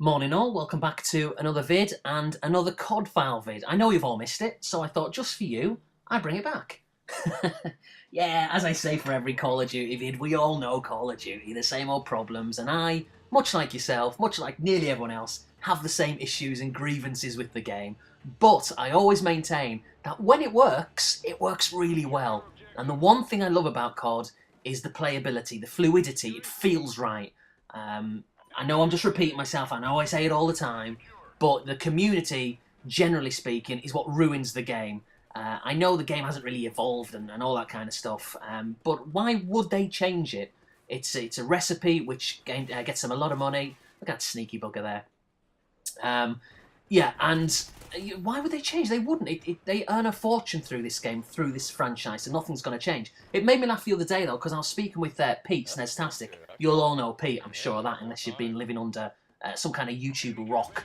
Morning all, welcome back to another vid and another CoD file vid. I know you've all missed it, so I thought just for you, I'd bring it back. Yeah, as I say for every Call of Duty vid, we all know Call of Duty, the same old problems, and I, much like yourself, much like nearly everyone else, have the same issues and grievances with the game. But I always maintain that when it works really well. And the one thing I love about CoD is the playability, the fluidity, it feels right. I know I'm just repeating myself, I know I say it all the time, but the community, generally speaking, is what ruins the game. I know the game hasn't really evolved and all that kind of stuff, but why would they change it? It's a recipe which gets them a lot of money. Look at that sneaky bugger there. Yeah, and why would they change? They wouldn't. They earn a fortune through this game, through this franchise, and nothing's going to change. It made me laugh the other day, though, because I was speaking with Pete, Snestastic. You'll all know Pete, I'm sure of that, unless you've been living under some kind of YouTube rock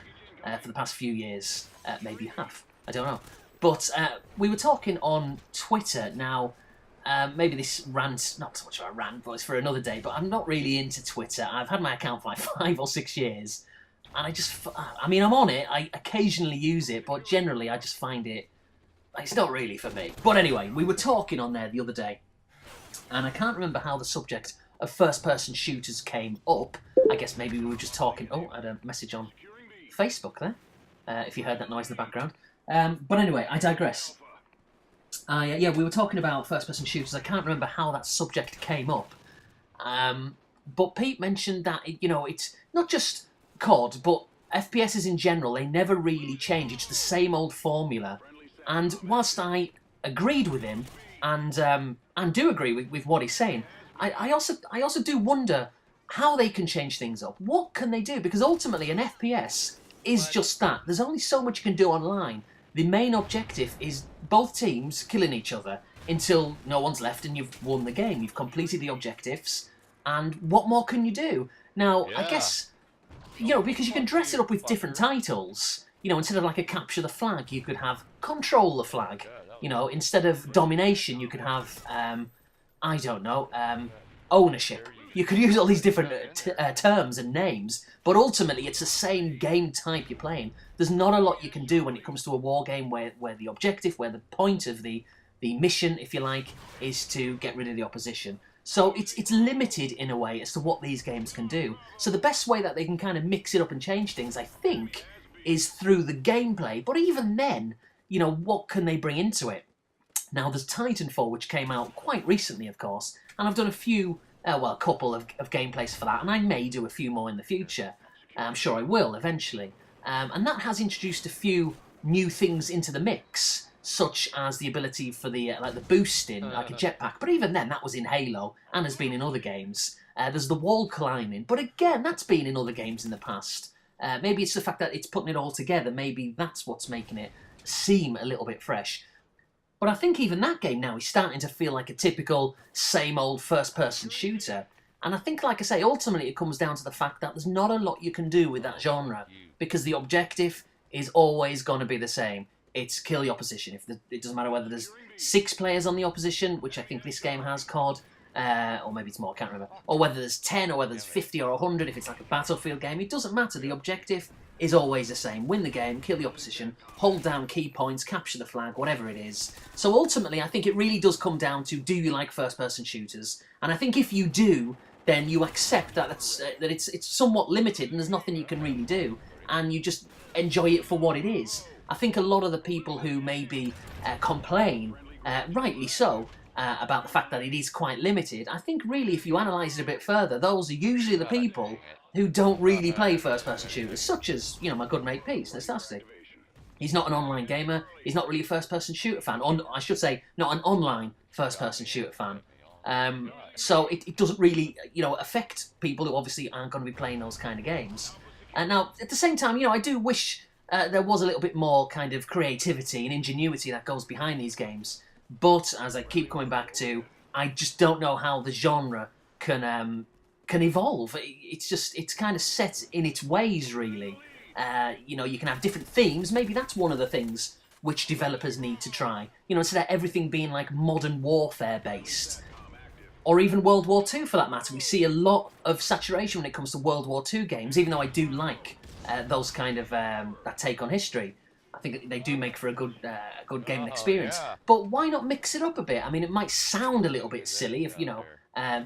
for the past few years. Maybe you have. I don't know. But we were talking on Twitter. Now, maybe this rant, not so much of a rant, but it's for another day, but I'm not really into Twitter. I've had my account for like 5 or 6 years. And I mean, I'm on it, I occasionally use it, but generally I just find it's not really for me. But anyway, we were talking on there the other day, and I can't remember how the subject of first-person shooters came up. I guess maybe we were just talking, I had a message on Facebook there, if you heard that noise in the background. But anyway, I digress. Yeah, we were talking about first-person shooters. I can't remember how that subject came up. But Pete mentioned that, it's not just CoD, but FPSs in general, they never really change. It's the same old formula. And whilst I agreed with him, and do agree with what he's saying, I also do wonder how they can change things up. What can they do? Because ultimately an FPS is just that. There's only so much you can do online. The main objective is both teams killing each other until no one's left and you've won the game. You've completed the objectives, and what more can you do? Now, I guess, because you can dress it up with different titles. Instead of like a capture the flag, you could have control the flag. Instead of domination, you could have, I don't know, ownership. You could use all these different terms and names, but ultimately it's the same game type you're playing. There's not a lot you can do when it comes to a war game where the objective, where the point of the mission, if you like, is to get rid of the opposition. So it's limited in a way as to what these games can do. So the best way that they can kind of mix it up and change things, I think, is through the gameplay. But even then, what can they bring into it? Now, there's Titanfall, which came out quite recently, of course, and I've done a couple of gameplays for that, and I may do a few more in the future. I'm sure I will, eventually. And that has introduced a few new things into the mix, such as the ability for the boosting, like a jetpack. But even then, that was in Halo, and has been in other games. There's the wall climbing, but again, that's been in other games in the past. Maybe it's the fact that it's putting it all together. Maybe that's what's making it seem a little bit fresh. But I think even that game now is starting to feel like a typical same old first-person shooter. And I think, like I say, ultimately it comes down to the fact that there's not a lot you can do with that genre, because the objective is always going to be the same. It's kill the opposition. It doesn't matter whether there's 6 players on the opposition, which I think this game has, CoD, or maybe it's more, I can't remember, or whether there's 10, or whether there's 50 or 100, if it's like a Battlefield game. It doesn't matter. The objective is always the same. Win the game, kill the opposition, hold down key points, capture the flag, whatever it is. So ultimately, I think it really does come down to, do you like first-person shooters? And I think if you do, then you accept that it's somewhat limited and there's nothing you can really do, and you just enjoy it for what it is. I think a lot of the people who maybe complain, rightly so, about the fact that it is quite limited, I think really if you analyse it a bit further, those are usually the people who don't really play first-person shooters, such as, my good mate Pete, Snestastic. He's not an online gamer, he's not really a first-person shooter fan, I should say, not an online first-person shooter fan. So it doesn't really, affect people who obviously aren't going to be playing those kind of games. And now, at the same time, I do wish there was a little bit more kind of creativity and ingenuity that goes behind these games. But, as I keep coming back to, I just don't know how the genre can evolve. It's kind of set in its ways, really. You can have different themes. Maybe that's one of the things which developers need to try. Instead of everything being like modern warfare based, or even World War II for that matter. We see a lot of saturation when it comes to World War II games, even though I do like those kind of that take on history. I think they do make for a good gaming experience. Yeah. But why not mix it up a bit? I mean, it might sound a little bit silly if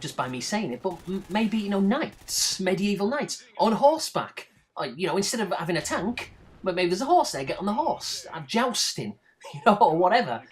just by me saying it, but maybe knights, medieval knights on horseback. Instead of having a tank, but maybe there's a horse there. Get on the horse, have jousting, or whatever.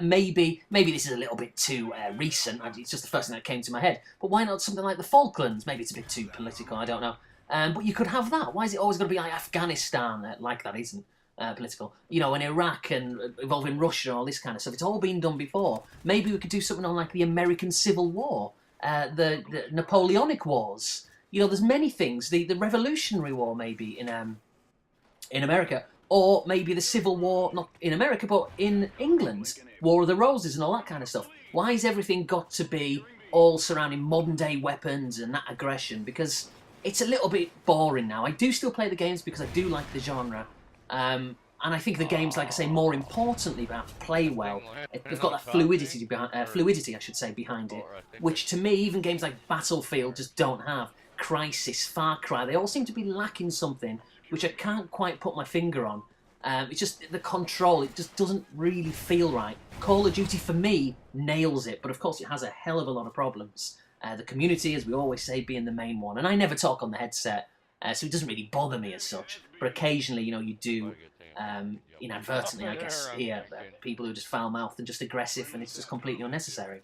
Maybe this is a little bit too recent. It's just the first thing that came to my head. But why not something like the Falklands? Maybe it's a bit too political. I don't know. But you could have that. Why is it always got to be like Afghanistan? Like that isn't political. And Iraq and involving Russia and all this kind of stuff. It's all been done before. Maybe we could do something on like the American Civil War, the Napoleonic Wars. There's many things. The Revolutionary War maybe in America. Or maybe the Civil War, not in America, but in England. War of the Roses and all that kind of stuff. Why has everything got to be all surrounding modern-day weapons and that aggression? Because it's a little bit boring now. I do still play the games because I do like the genre. And I think the games, like I say, more importantly, perhaps play well. They've got that fluidity, behind it. Which, to me, even games like Battlefield just don't have. Crysis, Far Cry, they all seem to be lacking something which I can't quite put my finger on. It's just the control, it just doesn't really feel right. Call of Duty, for me, nails it, but of course it has a hell of a lot of problems. The community, as we always say, being the main one. And I never talk on the headset, so it doesn't really bother me as such. But occasionally, you do, inadvertently, I guess, hear people who are just foul-mouthed and just aggressive, and it's just completely unnecessary.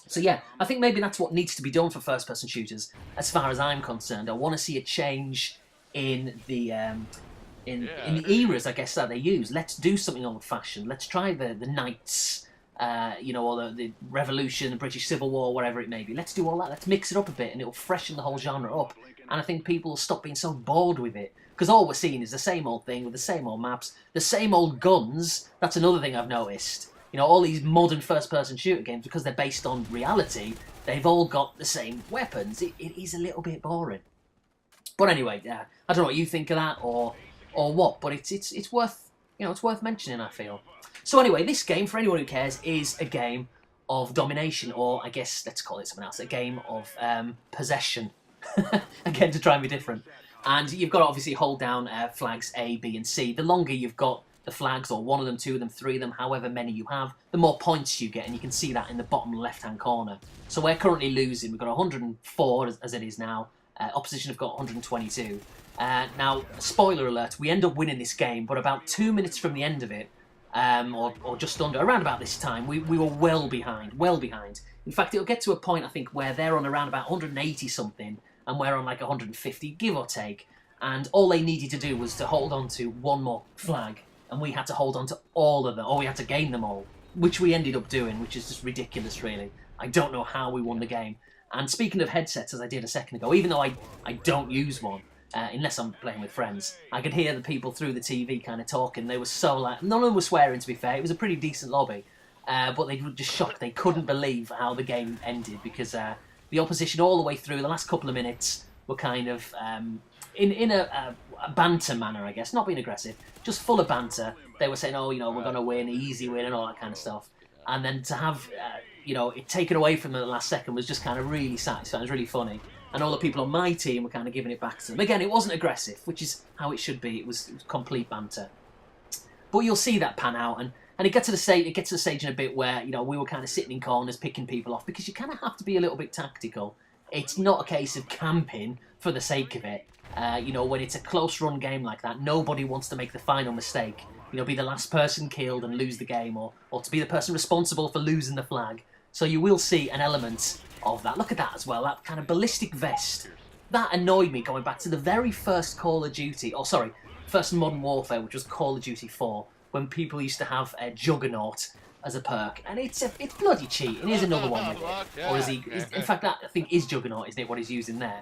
So yeah, I think maybe that's what needs to be done for first-person shooters, as far as I'm concerned. I want to see a change in the the eras, I guess, that they use. Let's do something old-fashioned. Let's try the Knights, or the Revolution, the British Civil War, whatever it may be. Let's do all that. Let's mix it up a bit, and it'll freshen the whole genre up. And I think people will stop being so bored with it. Because all we're seeing is the same old thing with the same old maps, the same old guns. That's another thing I've noticed. All these modern first-person shooter games, because they're based on reality, they've all got the same weapons. It is a little bit boring. But anyway, I don't know what you think of that or what, but it's worth it's worth mentioning, I feel. So anyway, this game, for anyone who cares, is a game of domination, or I guess let's call it something else, a game of possession. Again, to try and be different. And you've got to obviously hold down flags A, B, and C. The longer you've got the flags, or one of them, two of them, three of them, however many you have, the more points you get, and you can see that in the bottom left-hand corner. So we're currently losing. We've got 104 as it is now. Opposition have got 122. Now, spoiler alert, we end up winning this game, but about 2 minutes from the end of it, or just under, around about this time, we were well behind. In fact, it'll get to a point, I think, where they're on around about 180-something, and we're on like 150, give or take. And all they needed to do was to hold on to one more flag, and we had to hold on to all of them, or we had to gain them all, which we ended up doing, which is just ridiculous, really. I don't know how we won the game. And speaking of headsets, as I did a second ago, even though I don't use one, unless I'm playing with friends, I could hear the people through the TV kind of talking. They were so none of them were swearing, to be fair. It was a pretty decent lobby. But they were just shocked. They couldn't believe how the game ended, because the opposition all the way through, the last couple of minutes, were kind of in a banter manner, I guess. Not being aggressive, just full of banter. They were saying, oh, we're going to win, easy win, and all that kind of stuff. And then to have, it taken away from them at the last second was just kind of really satisfying. It was really funny. And all the people on my team were kind of giving it back to them. Again, it wasn't aggressive, which is how it should be. It was complete banter. But you'll see that pan out, and it gets to the stage in a bit where we were kind of sitting in corners picking people off, because you kind of have to be a little bit tactical. It's not a case of camping for the sake of it. When it's a close run game like that, nobody wants to make the final mistake. Be the last person killed and lose the game, or to be the person responsible for losing the flag. So you will see an element of that. Look at that as well, that kind of ballistic vest. That annoyed me going back to the very first Call of Duty, first Modern Warfare, which was Call of Duty 4, when people used to have a Juggernaut as a perk, and it's bloody cheating. Here's another one with it. Or is he? In fact, that I think is Juggernaut, isn't it? What he's using there,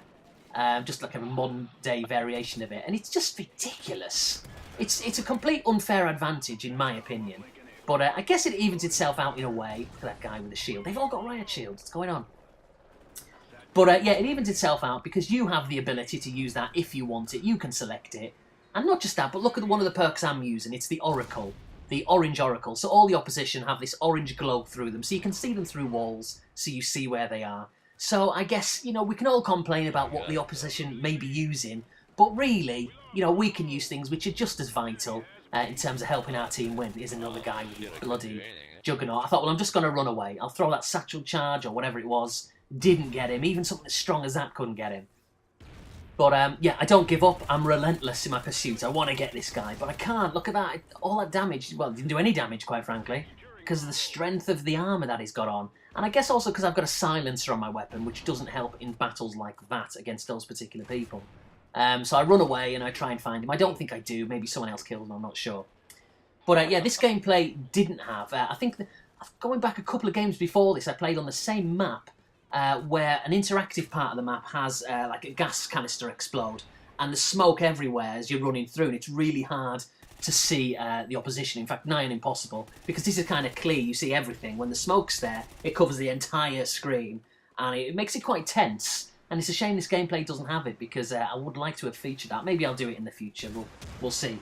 just like a modern day variation of it, and it's just ridiculous. It's a complete unfair advantage, in my opinion. But I guess it evens itself out in a way. Look at that guy with the shield. They've all got riot shields. What's going on? But it evens itself out because you have the ability to use that if you want it. You can select it. And not just that, but look at one of the perks I'm using. It's the Oracle. The Orange Oracle. So all the opposition have this orange glow through them. So you can see them through walls. So you see where they are. So I guess, we can all complain about what the opposition may be using. But really, you know, we can use things which are just as vital in terms of helping our team win. Here's another guy with bloody juggernaut. I thought, well, I'm just going to run away. I'll throw that satchel charge or whatever it was. Didn't get him. Even something as strong as that couldn't get him. But yeah, I don't give up. I'm relentless in my pursuit. I want to get this guy, but I can't. Look at that. All that damage. Well, it didn't do any damage, quite frankly, because of the strength of the armour that he's got on. And I guess also because I've got a silencer on my weapon, which doesn't help in battles like that against those particular people. So I run away and I try and find him. I don't think I do. Maybe someone else killed him. I'm not sure. But yeah, this gameplay didn't have... I think going back a couple of games before this, I played on the same map where an interactive part of the map has like a gas canister explode and there's smoke everywhere as you're running through, and it's really hard to see the opposition. In fact, nigh on impossible, because this is kind of clear. You see everything. When the smoke's there, it covers the entire screen, and it makes it quite tense. And it's a shame this gameplay doesn't have it, because I would like to have featured that. Maybe I'll do it in the future. We'll see.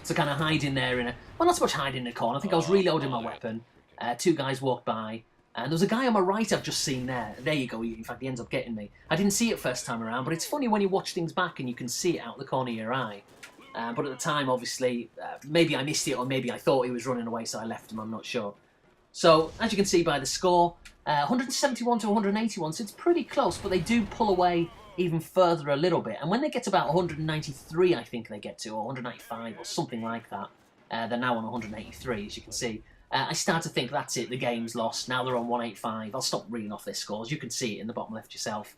So kind of hiding there in a... Well, not so much hiding in a corner. I think I was reloading my weapon. Two guys walked by. And there was a guy on my right I've just seen there. There you go. In fact, he ends up getting me. I didn't see it first time around, but it's funny when you watch things back and you can see it out the corner of your eye. But at the time, obviously, maybe I missed it, or maybe I thought he was running away, so I left him. I'm not sure. So, as you can see by the score, 171 to 181, so it's pretty close, but they do pull away even further a little bit. And when they get to about 193, I think they get to, or 195, or something like that, they're now on 183, as you can see. I start to think, that's it, the game's lost. Now they're on 185. I'll stop reading off their scores. You can see it in the bottom left yourself.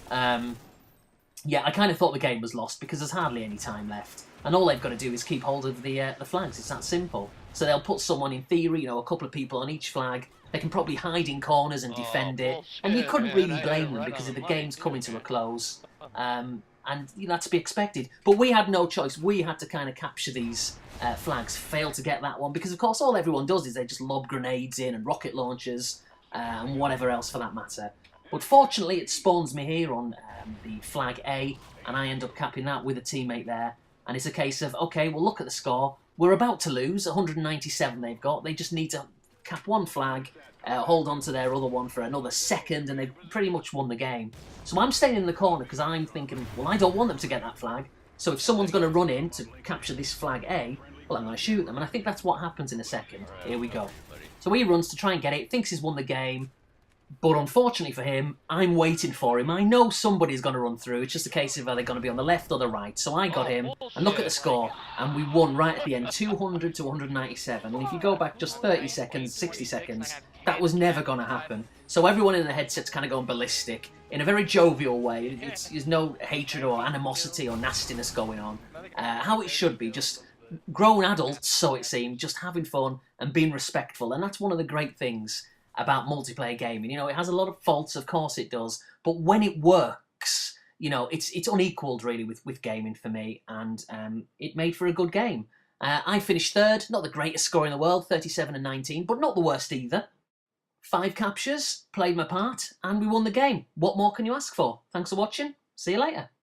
Yeah, I kind of thought the game was lost because there's hardly any time left. And all they've got to do is keep hold of the flags. It's that simple. So they'll put someone, in theory, you know, a couple of people on each flag. They can probably hide in corners and defend it. And you couldn't really blame them because the game's coming to a close. And you know, that's to be expected. But we had no choice. We had to kind of capture these flags. Failed to get that one because, of course, all everyone does is they just lob grenades in and rocket launchers and whatever else for that matter. But fortunately, it spawns me here on the flag A, and I end up capping that with a teammate there. And it's a case of, okay, well, look at the score. We're about to lose. 197 they've got. They just need to cap one flag, hold on to their other one for another second, and they've pretty much won the game. So I'm staying in the corner because I'm thinking, well, I don't want them to get that flag. So if someone's going to run in to capture this flag A, well, I'm going to shoot them. And I think that's what happens in a second. Here we go. So he runs to try and get it, thinks he's won the game. But unfortunately for him, I'm waiting for him. I know somebody's going to run through. It's just a case of are they going to be on the left or the right. So I got him, and look at the score. And we won right at the end, 200 to 197. And if you go back just 30 seconds, 60 seconds, that was never going to happen. So everyone in the headset's kind of going ballistic in a very jovial way. There's no hatred or animosity or nastiness going on. How it should be, just grown adults, so it seems, just having fun and being respectful. And that's one of the great things about multiplayer gaming. You know, it has a lot of faults, of course it does, but when it works, you know, it's unequalled really with gaming for me, and it made for a good game. I finished third, not the greatest score in the world, 37 and 19, but not the worst either. 5 captures, played my part, and we won the game. What more can you ask for? Thanks for watching. See you later.